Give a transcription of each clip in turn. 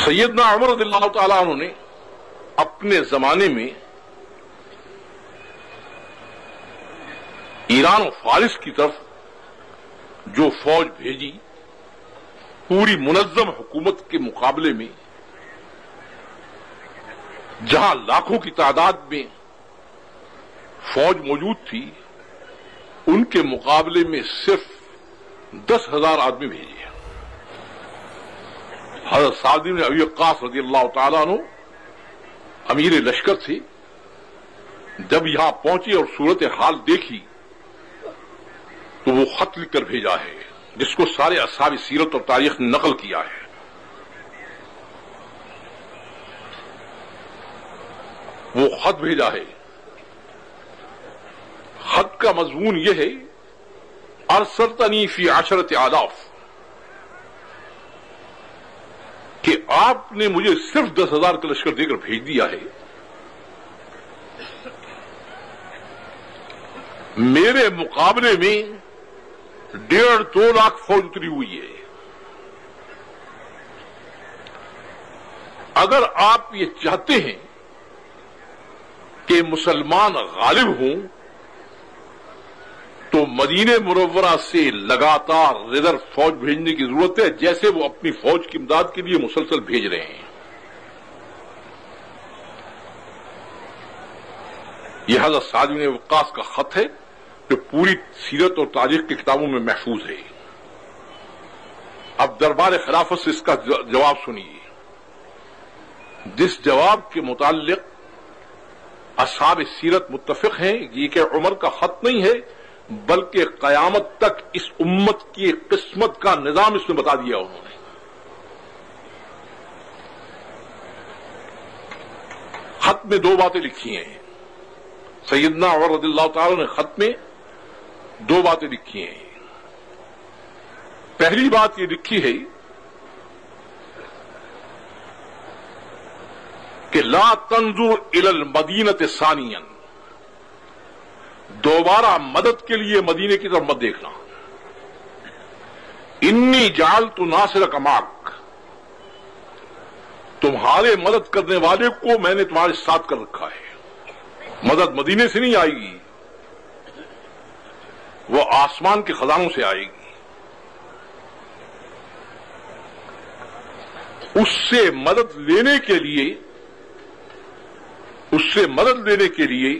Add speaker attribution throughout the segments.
Speaker 1: سیدنا عمر رضی اللہ تعالیٰ عنہ نے اپنے زمانے میں ایران و فارس کی طرف جو فوج بھیجی، پوری منظم حکومت کے مقابلے میں جہاں لاکھوں کی تعداد میں فوج موجود تھی، ان کے مقابلے میں صرف 10,000 آدمی بھیجے۔ حضرت سعد بن ابی وقاص رضی اللہ تعالیٰ عنہ امیر لشکر تھے، جب یہاں پہنچے اور صورتحال دیکھی تو وہ خط لکھ کر بھیجا ہے، جس کو سارے اصحاب سیرت اور تاریخ نے نقل کیا ہے۔ وہ خط بھیجا ہے، خط کا مضمون یہ ہے: ارسلتنی فی 10,000، کہ آپ نے مجھے صرف 10,000 کا لشکر دے کر بھیج دیا ہے، میرے مقابلے میں 1.5-2 لاکھ فوج اتری ہوئی ہے۔ اگر آپ یہ چاہتے ہیں کہ مسلمان غالب ہوں تو مدینہ منورہ سے لگاتار ریزرو فوج بھیجنے کی ضرورت ہے، جیسے وہ اپنی فوج کی امداد کے لیے مسلسل بھیج رہے ہیں۔ یہ حضرت سعد بن وقاص کا خط ہے جو پوری سیرت اور تاریخ کی کتابوں میں محفوظ ہے۔ اب دربار خلافت سے اس کا جواب سنیے، جس جواب کے متعلق اصحاب سیرت متفق ہیں یہ کہ عمر کا خط نہیں ہے، بلکہ قیامت تک اس امت کی قسمت کا نظام اس میں بتا دیا انہوں نے۔ خط میں 2 باتیں لکھی ہیں، سیدنا عمر رضی اللہ تعالی نے خط میں 2 باتیں لکھی ہیں۔ پہلی بات یہ لکھی ہے کہ لا تنظر الی المدینۃ ثانیا، دوبارہ مدد کے لیے مدینے کی طرف مت دیکھنا۔ انی جعلت ناصرک معک، تمہارے مدد کرنے والے کو میں نے تمہارے ساتھ کر رکھا ہے۔ مدد مدینے سے نہیں آئے گی، وہ آسمان کے خزانوں سے آئے گی۔ اس سے مدد لینے کے لیے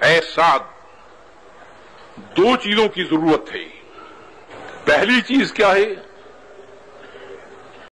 Speaker 1: اے سعد 2 چیزوں کی ضرورت ہے۔ پہلی چیز کیا ہے؟